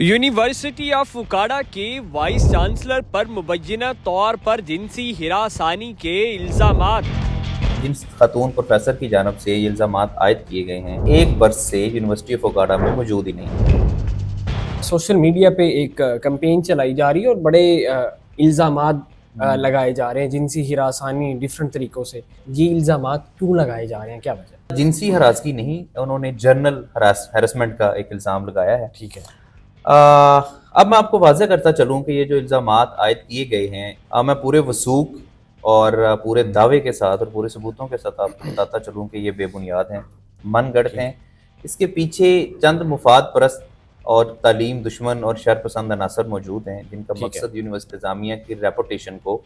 University of उकाड़ा के vice chancellor पर मुबैना तौर पर जिनसी हिरासानी के इल्ज़ामात। जिन खातून प्रोफेसर की जानब से ये इल्ज़ामात आयद किए गए हैं, एक बरस से यूनिवर्सिटी ऑफ उकाड़ा में मौजूद ही नहीं। सोशल मीडिया पे एक कैंपेन चलाई जा रही है और बड़े इल्ज़ामात लगाए जा रहे हैं जिनसी हिरासानी डिफरेंट तरीक़ों से। ये इल्ज़ामात क्यों लगाए जा रहे हैं, क्या वजह? जिनसी हरासगी नहीं, उन्होंने जर्नल हैरेसमेंट का एक इल्ज़ाम लगाया है। ठीक है। अब मैं आपको वाज़ह करता चलूँ कि ये जो इल्ज़ामात आयद किए गए हैं, मैं पूरे वसूख और पूरे दावे के साथ और पूरे सबूतों के साथ आपको बताता चलूँ कि ये बेबुनियाद हैं, मन गढ़ंत हैं। इसके पीछे चंद मुफाद परस्त और तालीम दुश्मन और शर पसंद अनासर मौजूद हैं, जिनका मकसद यूनिवर्सिटी इंतज़ामिया की रेपुटेशन को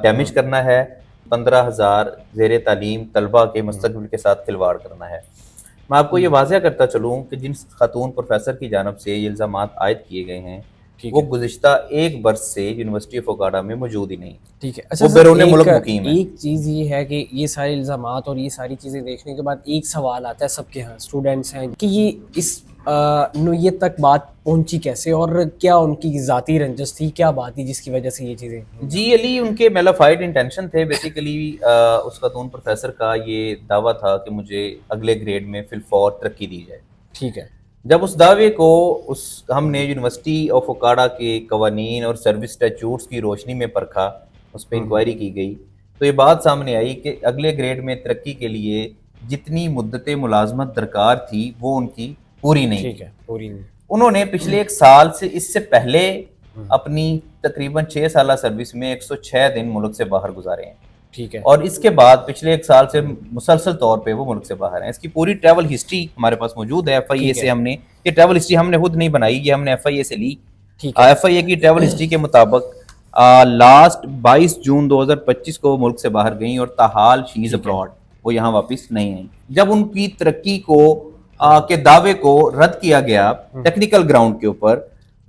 डैमेज करना है, 15,000 ज़ेर तालीम तलबा के मुस्तक़बिल के साथ खिलवाड़ करना है। मैं आपको ये वाज़ह करता चलूँ कि जिन खातून प्रोफेसर की जानब से ये इल्ज़ामात आयद किए गए हैं, वो गुज़िश्ता एक बरस से यूनिवर्सिटी ऑफ उकाड़ा में मौजूद ही नहीं। ठीक है। अच्छा, वो बैरून मुल्क मुकीम है। एक चीज़ ये है कि ये सारे इल्ज़ामात और ये सारी चीज़ें देखने के बाद एक सवाल आता है सबके यहाँ, स्टूडेंट्स हैं, कि ये इस नोयत तक बात पहुंची कैसे और क्या उनकी ज़ाती रंजस थी, क्या बात थी जिसकी वजह से ये चीज़ें? जी अली, उनके मेलाफाइड इंटेंशन थे बेसिकली। उस खातून प्रोफेसर का ये दावा था कि मुझे अगले ग्रेड में फिलफौर तरक्की दी जाए। ठीक है। जब उस दावे को हमने यूनिवर्सिटी ऑफ उकाड़ा के कवानीन और सर्विस स्टैट्यूट्स की रोशनी में परखा, उस पर इंक्वायरी की गई, तो ये बात सामने आई कि अगले ग्रेड में तरक्की के लिए जितनी मुद्दत मुलाजमत दरकार थी वो उनकी पूरी नहीं। ठीक है, पूरी नहीं। उन्होंने पिछले एक साल से, इससे पहले अपनी तकरीबन 6 साल सर्विस में 106 दिन मुल्क से बाहर गुजारे हैं। ठीक है। और इसके बाद पिछले एक साल से मुसलसल तौर पे वो मुल्क से बाहर हैं। इसकी पूरी ट्रैवल हिस्ट्री हमारे पास मौजूद है। FIA से हमने ये ट्रैवल हिस्ट्री हमने खुद नहीं बनाई, ये हमने FIA से ली। FIA की ट्रैवल हिस्ट्री के मुताबिक लास्ट 22 जून 2025 को मुल्क से बाहर गई और ताहाल शी इज अब्रॉड, वो यहाँ वापस नहीं आई। जब उनकी तरक्की को के दावे को रद्द किया गया टेक्निकल ग्राउंड के ऊपर,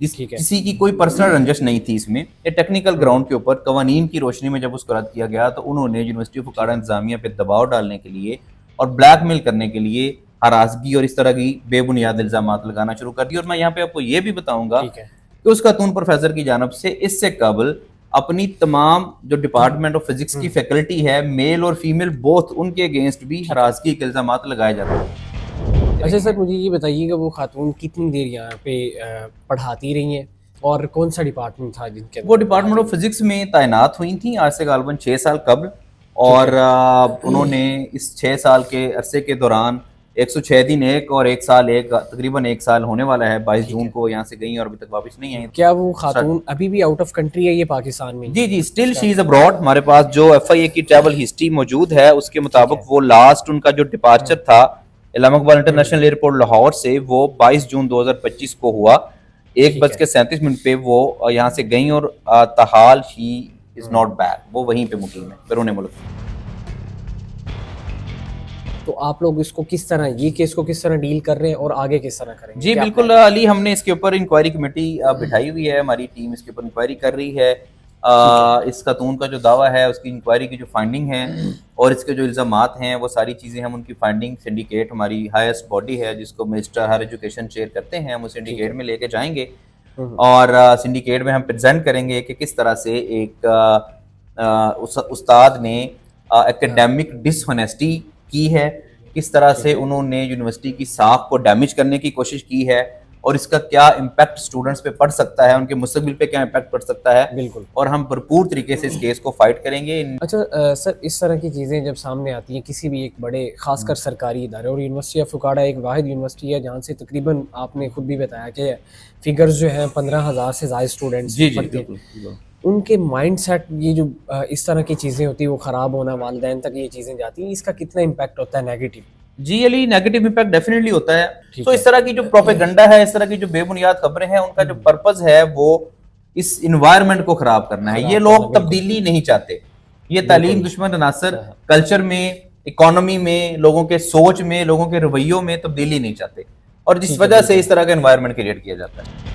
किसी की कोई पर्सनल रंजश नहीं थी इसमें, ये टेक्निकल ग्राउंड के ऊपर कवानीन की रोशनी में जब उसको रद्द किया गया, तो उन्होंने यूनिवर्सिटी ऑफ उकाड़ा इंतजामिया पे दबाव डालने के लिए और ब्लैकमेल करने के लिए हरासगी और इस तरह की बेबुनियाद इल्जामात लगाना शुरू कर दिए। और मैं यहाँ पे आपको ये भी बताऊंगा कि उस खातून प्रोफेसर की जानब से इससे कबल अपनी तमाम जो डिपार्टमेंट ऑफ फिजिक्स की फैकल्टी है, मेल और फीमेल बोथ, उनके अगेंस्ट भी हरासगी के इल्जामात लगाए जाते हैं। अच्छा सर, मुझे ये बताइए कि वो खातून कितनी देर यहाँ पे पढ़ाती रही हैं और कौन सा डिपार्टमेंट था जिनके? वो डिपार्टमेंट ऑफ फिजिक्स में तैनात हुई थी आज से गालबन 6 साल कबल, और उन्होंने इस 6 साल के अरसे के दौरान 106 दिन एक और एक साल एक, तकरीबन एक साल होने वाला है, 22 जून को यहाँ से गई और अभी तक वापस नहीं आई। क्या वो खातून अभी भी आउट ऑफ कंट्री है, ये पाकिस्तान में? जी, स्टिल शी इज अब्रॉड। हमारे पास जो FIA की ट्रैवल हिस्ट्री मौजूद है उसके मुताबिक वो लास्ट उनका जो डिपार्चर था इलामा इकबाल इंटरनेशनल एयरपोर्ट लाहौर से, वो 22 जून 2025 को हुआ। 1:37 पे वो यहाँ से गई और ताहाल शी इज नॉट बैक, वो वहीं पे मुकीम है बैरून मुल्क। तो आप लोग इसको किस तरह, ये केस को किस तरह डील कर रहे हैं और आगे किस तरह करेंगे? जी बिल्कुल अली, हमने इसके ऊपर इंक्वायरी कमेटी बिठाई हुई है, हमारी टीम इसके ऊपर इंक्वायरी कर रही है। इस खातून का जो दावा है उसकी इंक्वायरी की जो फाइंडिंग है और इसके जो इल्ज़ामात हैं, वो सारी चीज़ें हम उनकी फाइंडिंग सिंडिकेट, हमारी हाईएस्ट बॉडी है जिसको मिनिस्टर हायर एजुकेशन चेयर करते हैं, हम उस सिंडिकेट में लेके जाएंगे और सिंडिकेट में हम प्रेजेंट करेंगे कि किस तरह से एक उस्ताद ने एकेडमिक डिसऑनेस्टी की है, किस तरह से उन्होंने यूनिवर्सिटी की साख को डैमेज करने की कोशिश की है और इसका क्या इम्पैक्ट स्टूडेंट्स पे पड़ सकता है, उनके मुस्तकबिल पे क्या इम्पैक्ट पड़ सकता है। बिल्कुल। और हम भरपूर तरीके से इस केस को फाइट करेंगे। अच्छा सर, इस तरह की चीज़ें जब सामने आती हैं किसी भी एक बड़े खासकर सरकारी इदारे, और यूनिवर्सिटी ऑफ उकाड़ा एक वाहिद यूनिवर्सिटी है जहाँ से तकरीबन आपने खुद भी बताया कि फिगर्स जो हैं 15,000 से ज़्यादा स्टूडेंट्स पढ़ते हैं, उनके माइंड सेट, ये जो इस तरह की चीज़ें होती हैं वो ख़राब होना, वालिदैन तक ये चीज़ें जाती हैं, इसका कितना इम्पैक्ट होता है नेगेटिव? जी अली, नेगेटिव इम्पैक्ट डेफिनेटली होता है। तो इस तरह की जो प्रोपेगेंडा है, इस तरह की जो बेबुनियाद खबरें हैं, उनका जो पर्पस है वो इस इन्वायरमेंट को खराब करना है। ये लोग तब्दीली नहीं चाहते, ये तालीम दुश्मन अनासर कल्चर में, इकोनॉमी में, लोगों के सोच में, लोगों के रवैयों में तब्दीली नहीं चाहते, और जिस वजह से इस तरह का एनवायरनमेंट क्रिएट किया जाता है।